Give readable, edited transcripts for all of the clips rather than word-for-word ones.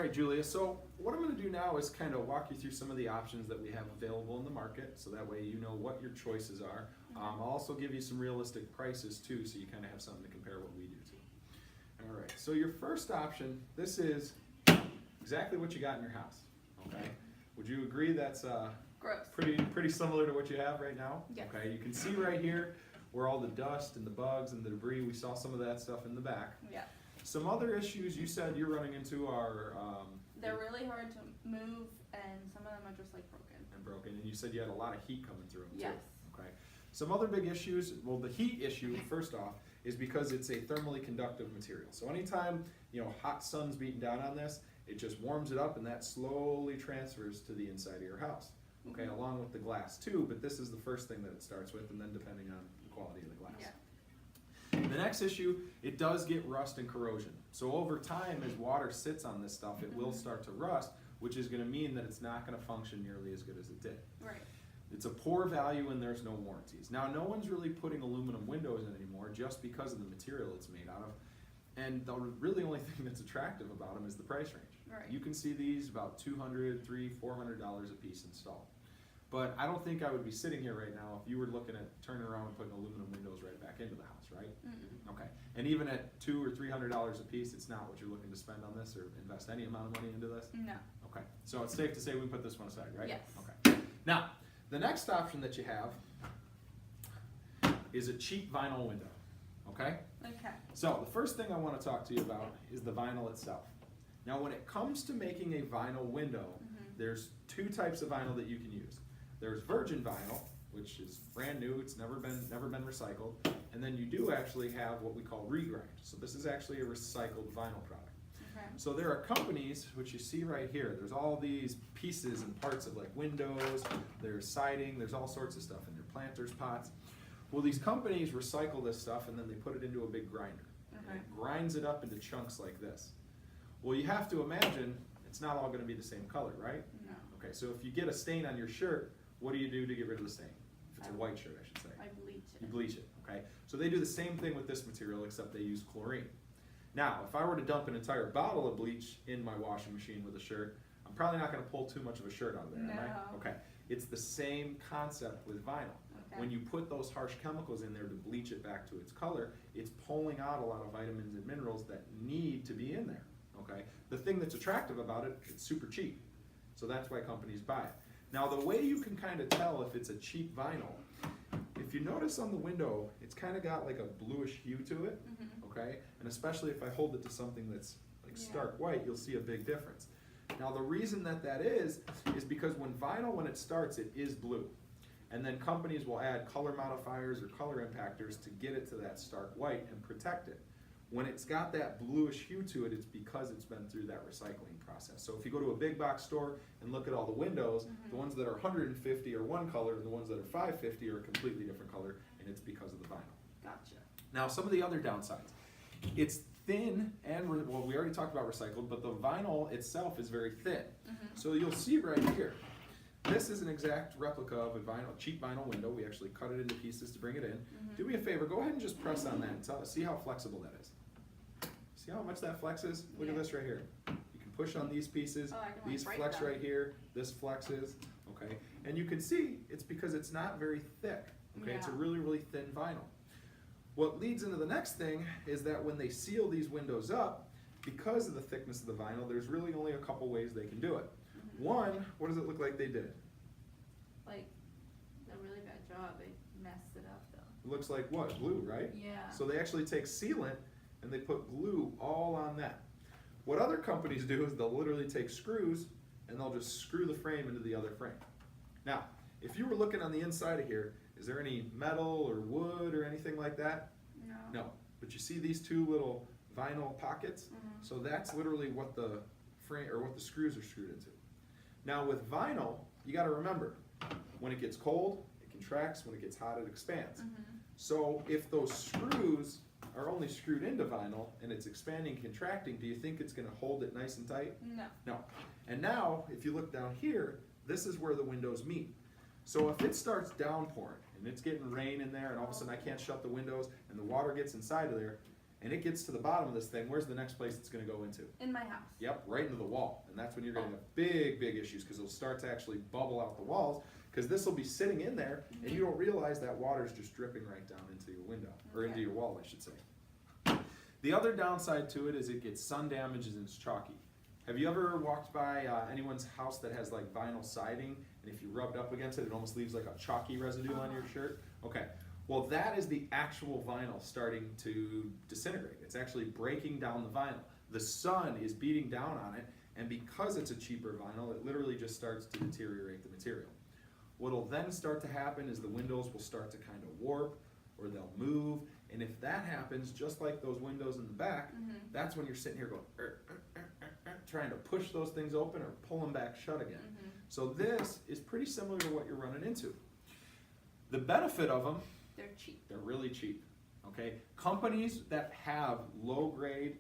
right, Julia, so what I'm going to do now is kind of walk you through some of the options that we have available in the market, so that way you know what your choices are. I'll also give you some realistic prices too, so you kind of have something to compare what we do to. All right, so your first option, this is exactly what you got in your house, okay? Would you agree that's Gross. pretty similar to what you have right now? Yes. Okay, you can see right here where all the dust and the bugs and the debris, we saw some of that stuff in the back. Yeah. Some other issues you said you're running into are They're really hard to move, and some of them are just like broken. and you said you had a lot of heat coming through them Yes. too. Okay. Some other big issues, well, the heat issue, first off, is because it's a thermally conductive material. So anytime, hot sun's beating down on this, it just warms it up and that slowly transfers to the inside of your house. Okay, along with the glass too, but this is the first thing that it starts with, and then depending on the quality of the glass. Yeah. The next issue, it does get rust and corrosion. So over time, as water sits on this stuff, it will start to rust, which is going to mean that it's not going to function nearly as good as it did. Right. It's a poor value and there's no warranties. Now, no one's really putting aluminum windows in anymore just because of the material it's made out of. And the really only thing that's attractive about them is the price range. Right. You can see these about $200, $300, $400 a piece installed. But I don't think I would be sitting here right now if you were looking at turning around and putting aluminum windows right back into the house, right? Okay. And even at $200 or $300 a piece, it's not what you're looking to spend on this or invest any amount of money into this? No. Okay. So it's safe to say we put this one aside, right? Yes. Okay. Now, the next option that you have is a cheap vinyl window. Okay? Okay. So the first thing I want to talk to you about is the vinyl itself. Now, when it comes to making a vinyl window, there's two types of vinyl that you can use. There's virgin vinyl, which is brand new, it's never been recycled, and then you do actually have what we call regrind. So this is actually a recycled vinyl product. Okay. So there are companies, which you see right here, there's all these pieces and parts of like windows, there's siding, there's all sorts of stuff in there, planters, pots. Well, these companies recycle this stuff and then they put it into a big grinder. And it grinds it up into chunks like this. Well, you have to imagine it's not all going to be the same color, right? No. Okay, so if you get a stain on your shirt, what do you do to get rid of the stain? If it's a white shirt, I should say. I bleach it. You bleach it, okay? So they do the same thing with this material except they use chlorine. Now, if I were to dump an entire bottle of bleach in my washing machine with a shirt, I'm probably not going to pull too much of a shirt out of there, am I? No. Okay. It's the same concept with vinyl. Okay. When you put those harsh chemicals in there to bleach it back to its color, it's pulling out a lot of vitamins and minerals that need to be in there, okay? The thing that's attractive about it, it's super cheap. So that's why companies buy it. Now, the way you can kind of tell if it's a cheap vinyl, if you notice on the window, it's kind of got like a bluish hue to it, okay? And especially if I hold it to something that's like stark white, you'll see a big difference. Now, the reason that is because when vinyl, when it starts, it is blue. And then companies will add color modifiers or color impactors to get it to that stark white and protect it. When it's got that bluish hue to it, it's because it's been through that recycling process. So if you go to a big box store and look at all the windows, the ones that are 150 are one color, and the ones that are 550 are a completely different color, and it's because of the vinyl. Gotcha. Now, some of the other downsides. It's thin, and well, we already talked about recycled, but the vinyl itself is very thin. So you'll see right here, this is an exact replica of a cheap vinyl window. We actually cut it into pieces to bring it in. Do me a favor, go ahead and just press on that and see how flexible that is. See how much that flexes? Look at this right here. You can push on these pieces. Oh, I can, These break flex them. right here. This flexes. Okay, and you can see it's because it's not very thick. Okay, it's a Yeah. really, really thin vinyl. What leads into the next thing is that when they seal these windows up, because of the thickness of the vinyl, there's really only a couple ways they can do it. One, what does it look like they did? Like a really bad job. They messed it up though. It looks like what? Glue, right? Yeah. So they actually take sealant and they put glue all on that. What other companies do is they'll literally take screws and they'll just screw the frame into the other frame. Now, if you were looking on the inside of here, is there any metal or wood or anything like that? No. No. But you see these two little vinyl pockets? So that's literally what the frame or what the screws are screwed into. Now with vinyl, you got to remember, when it gets cold, it contracts. When it gets hot, it expands. So if those screws are only screwed into vinyl and it's expanding, contracting, do you think it's going to hold it nice and tight? No. No. And now, if you look down here, this is where the windows meet. So if it starts downpouring and it's getting rain in there and all of a sudden I can't shut the windows and the water gets inside of there and it gets to the bottom of this thing, where's the next place it's gonna go into? In my house. Yep, right into the wall, and that's when you're gonna have big, big issues, because it'll start to actually bubble out the walls, because this will be sitting in there, and you don't realize that water's just dripping right down into your window, or into Okay. your wall, I should say. The other downside to it is it gets sun damages and it's chalky. Have you ever walked by anyone's house that has like vinyl siding, and if you rubbed up against it, it almost leaves like a chalky residue on your shirt? Okay, well that is the actual vinyl starting to disintegrate. It's actually breaking down the vinyl. The sun is beating down on it, and because it's a cheaper vinyl, it literally just starts to deteriorate the material. What'll then start to happen is the windows will start to kind of warp, or they'll move, and if that happens, just like those windows in the back, that's when you're sitting here going, trying to push those things open or pull them back shut again. So this is pretty similar to what you're running into. The benefit of them, They're cheap. they're really cheap, okay? Companies that have low grade,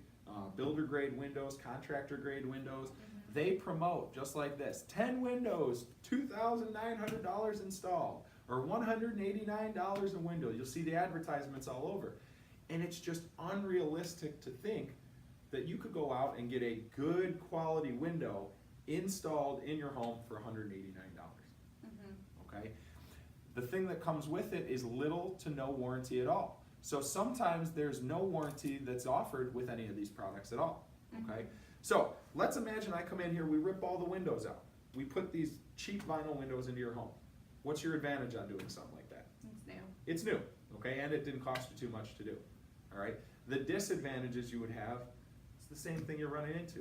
builder grade windows, contractor grade windows, they promote just like this, 10 windows, $2,900 installed, or $189 a window. You'll see the advertisements all over. And it's just unrealistic to think that you could go out and get a good quality window installed in your home for $189, okay? The thing that comes with it is little to no warranty at all. So sometimes there's no warranty that's offered with any of these products at all, okay? So let's imagine I come in here, we rip all the windows out. We put these cheap vinyl windows into your home. What's your advantage on doing something like that? It's new. It's new, okay, and it didn't cost you too much to do, all right? The disadvantages you would have, it's the same thing you're running into.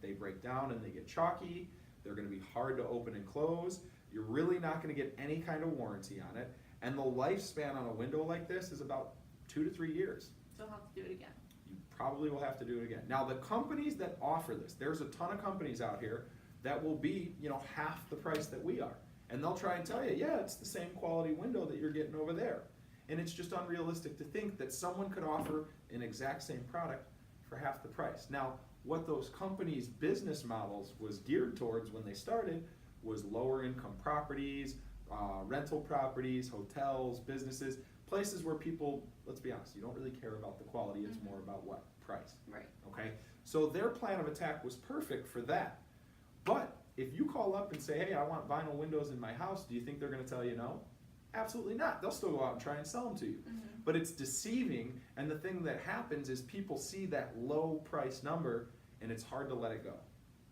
They break down and they get chalky, they're gonna be hard to open and close, you're really not gonna get any kind of warranty on it, and the lifespan on a window like this is about 2 to 3 years. So I'll have to do it again. You probably will have to do it again. Now, the companies that offer this, there's a ton of companies out here that will be, half the price that we are. And they'll try and tell you, yeah, it's the same quality window that you're getting over there. And it's just unrealistic to think that someone could offer an exact same product for half the price. Now, what those companies' business models was geared towards when they started was lower income properties, rental properties, hotels, businesses, places where people, let's be honest, you don't really care about the quality, it's more about what? Price. Right. Okay? So their plan of attack was perfect for that. But if you call up and say, hey, I want vinyl windows in my house, do you think they're gonna tell you no? Absolutely not. They'll still go out and try and sell them to you. But it's deceiving, and the thing that happens is people see that low price number and it's hard to let it go,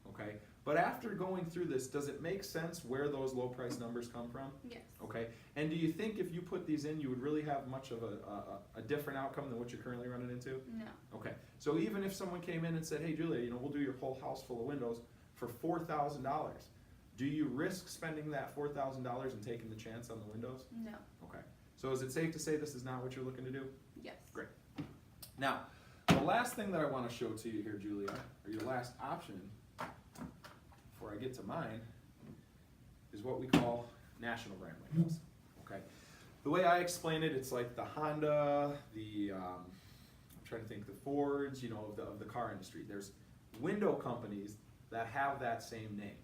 okay? But after going through this, does it make sense where those low price numbers come from? Yes. Okay, and do you think if you put these in, you would really have much of a different outcome than what you're currently running into? No. Okay, so even if someone came in and said, hey Julia, we'll do your whole house full of windows for $4,000, do you risk spending that $4,000 and taking the chance on the windows? No. Okay, so is it safe to say this is not what you're looking to do? Yes. Great. Now, the last thing that I want to show to you here, Julia, or your last option, before I get to mine, is what we call national brand windows, okay? The way I explain it, it's like the Honda, I'm trying to think, the Fords, of the car industry. There's window companies that have that same name.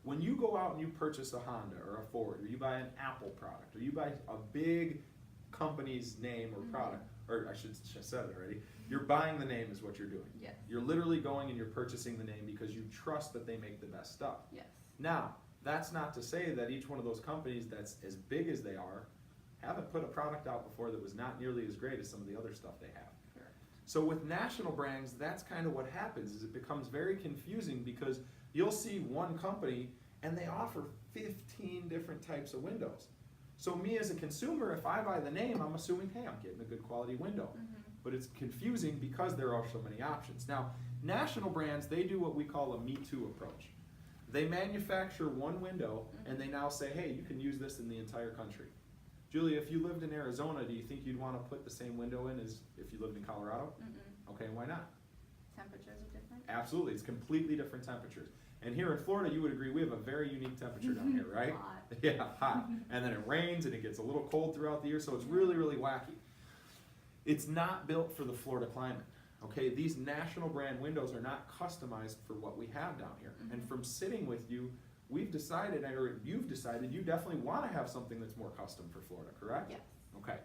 When you go out and you purchase a Honda or a Ford, or you buy an Apple product, or you buy a big company's name or product, or I should have said it already, you're buying the name is what you're doing. Yes. You're literally going and you're purchasing the name because you trust that they make the best stuff. Yes. Now, that's not to say that each one of those companies that's as big as they are haven't put a product out before that was not nearly as great as some of the other stuff they have. Correct. So with national brands, that's kind of what happens, is it becomes very confusing because you'll see one company and they offer 15 different types of windows. So me as a consumer, if I buy the name, I'm assuming, hey, I'm getting a good quality window. But it's confusing because there are so many options. Now, national brands, they do what we call a Me Too approach. They manufacture one window and they now say, hey, you can use this in the entire country. Julia, if you lived in Arizona, do you think you'd want to put the same window in as if you lived in Colorado? Okay, why not? Temperatures are different. Absolutely, it's completely different temperatures. And here in Florida, you would agree, we have a very unique temperature down here, right? Hot. Yeah, hot. And then it rains and it gets a little cold throughout the year, so it's really, really wacky. It's not built for the Florida climate, okay? These national brand windows are not customized for what we have down here. And from sitting with you, we've decided, or you've decided, you definitely want to have something that's more custom for Florida, correct? Yes. Okay.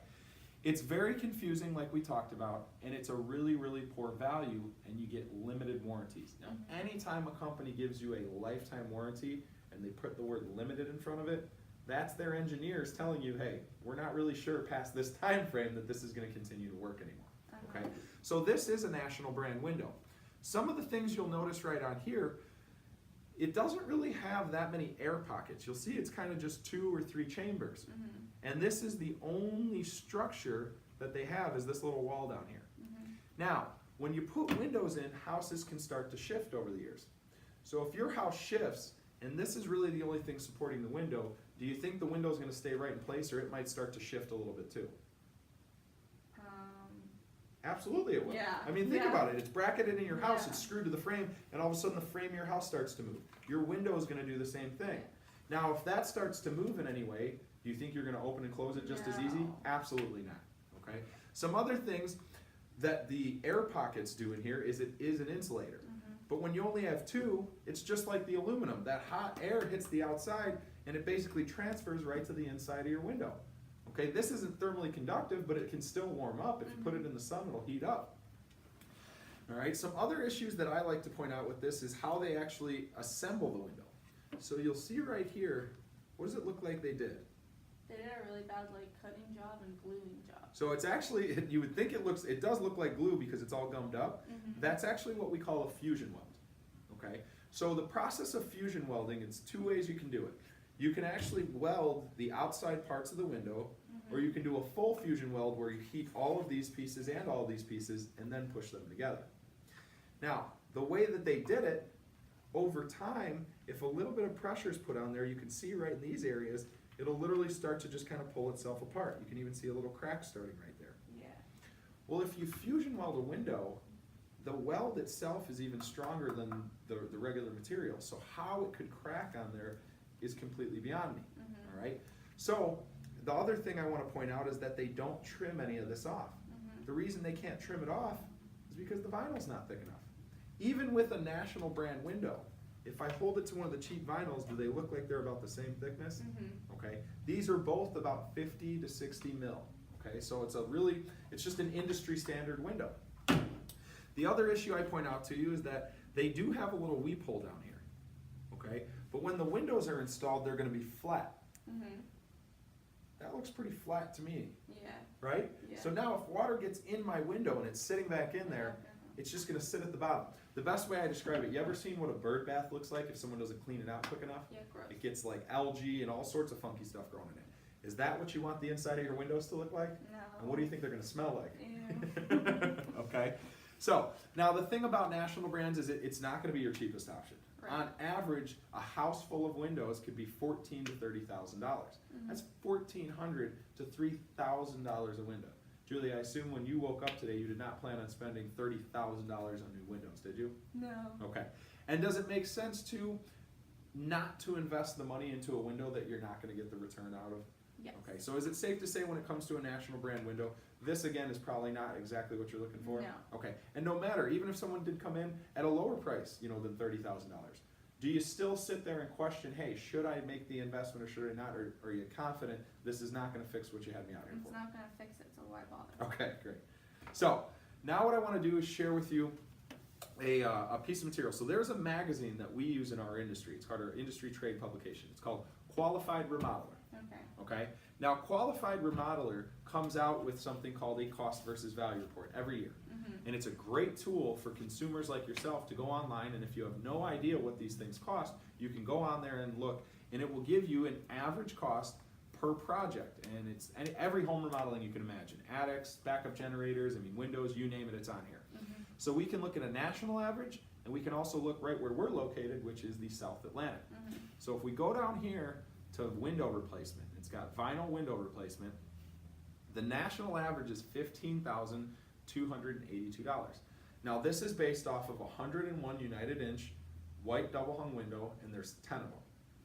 It's very confusing, like we talked about, and it's a really, really poor value, and you get limited warranties. Now, anytime a company gives you a lifetime warranty and they put the word limited in front of it, that's their engineers telling you, hey, we're not really sure past this time frame that this is going to continue to work anymore. Okay, so this is a national brand window. Some of the things you'll notice right on here, it doesn't really have that many air pockets. You'll see it's kind of just 2 or 3 chambers. And this is the only structure that they have, is this little wall down here. Now, when you put windows in, houses can start to shift over the years. So if your house shifts, and this is really the only thing supporting the window, do you think the window is going to stay right in place, or it might start to shift a little bit too? Absolutely it will. Yeah. I mean, think Yeah. about it. It's bracketed in your house, Yeah. it's screwed to the frame, and all of a sudden the frame of your house starts to move. Your window is going to do the same thing. Now, if that starts to move in any way, do you think you're going to open and close it just as easy? No. Absolutely not. Okay. Some other things that the air pockets do in here is it is an insulator. But when you only have 2, it's just like the aluminum. That hot air hits the outside and it basically transfers right to the inside of your window. Okay, this isn't thermally conductive, but it can still warm up. If you put it in the sun, it'll heat up. All right, some other issues that I like to point out with this is how they actually assemble the window. So you'll see right here, what does it look like they did? They did a really bad like cutting job and gluing job. So it's actually, you would think it does look like glue because it's all gummed up. That's actually what we call a fusion weld, okay? So the process of fusion welding, it's 2 ways you can do it. You can actually weld the outside parts of the window, or you can do a full fusion weld where you heat all of these pieces and all of these pieces and then push them together. Now, the way that they did it, over time, if a little bit of pressure is put on there, you can see right in these areas, it'll literally start to just kind of pull itself apart. You can even see a little crack starting right there. Yeah. Well, if you fusion weld a window, the weld itself is even stronger than the regular material. So how it could crack on there is completely beyond me, all right? So the other thing I want to point out is that they don't trim any of this off. The reason they can't trim it off is because the vinyl's not thick enough. Even with a national brand window, if I hold it to one of the cheap vinyls, do they look like they're about the same thickness? Okay, these are both about 50 to 60 mil. Okay, so it's just an industry standard window. The other issue I point out to you is that they do have a little weep hole down here. Okay, but when the windows are installed, they're going to be flat. That looks pretty flat to me, Yeah. right? Yeah. So now if water gets in my window and it's sitting back in there, it's just going to sit at the bottom. The best way I describe it, you ever seen what a bird bath looks like if someone doesn't clean it out quick enough? Yeah, gross. It gets like algae and all sorts of funky stuff growing in it. Is that what you want the inside of your windows to look like? No. And what do you think they're going to smell like? Ew. Okay, so now the thing about national brands is it's not going to be your cheapest option. Right. On average, a house full of windows could be $14,000 to $30,000. That's $1,400 to $3,000 a window. Julie, I assume when you woke up today, you did not plan on spending $30,000 on new windows, did you? No. Okay. And does it make sense to not to invest the money into a window that you're not going to get the return out of? Yes. Okay, so is it safe to say when it comes to a national brand window, this again is probably not exactly what you're looking for? No. Okay, and no matter, even if someone did come in at a lower price, than $30,000, do you still sit there and question, hey, should I make the investment or should I not? Or are you confident this is not going to fix what you had me out here It's for? not gonna fix it, so why bother? Okay, great. So now what I want to do is share with you a piece of material. So there's a magazine that we use in our industry. It's called our industry trade publication. It's called Qualified Remodeler. Okay. Okay. Now, Qualified Remodeler comes out with something called a cost versus value report every year. And it's a great tool for consumers like yourself to go online, and if you have no idea what these things cost, you can go on there and look, and it will give you an average cost per project. And every home remodeling you can imagine. Attics, backup generators, windows, you name it, it's on here. So we can look at a national average, and we can also look right where we're located, which is the South Atlantic. So if we go down here to window replacement, it's got vinyl window replacement. The national average is $15,282. Now this is based off of 101 United Inch white double hung window, and there's 10 of them.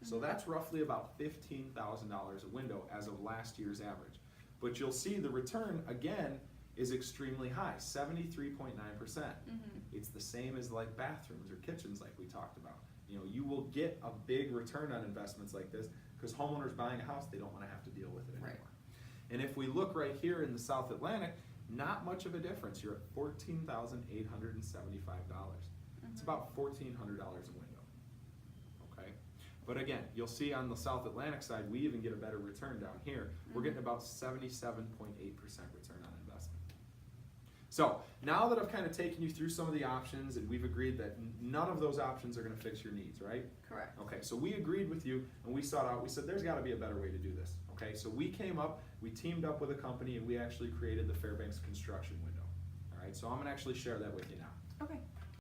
So that's roughly about $15,000 a window as of last year's average. But you'll see the return, again, is extremely high, 73.9%. It's the same as like bathrooms or kitchens like we talked about. You will get a big return on investments like this because homeowners buying a house, they don't want to have to deal with it anymore. Right. And if we look right here in the South Atlantic, not much of a difference. You're at $14,875. It's about $1,400 a window. Okay? But again, you'll see on the South Atlantic side, we even get a better return down here. We're getting about 77.8% return on investment. So now that I've kind of taken you through some of the options and we've agreed that none of those options are going to fix your needs, right? Correct. Okay, so we agreed with you and we sought out, we said there's got to be a better way to do this. Okay, so we came up, we teamed up with a company and we actually created the Fairbanks construction window. All right, so I'm going to actually share that with you now. Okay.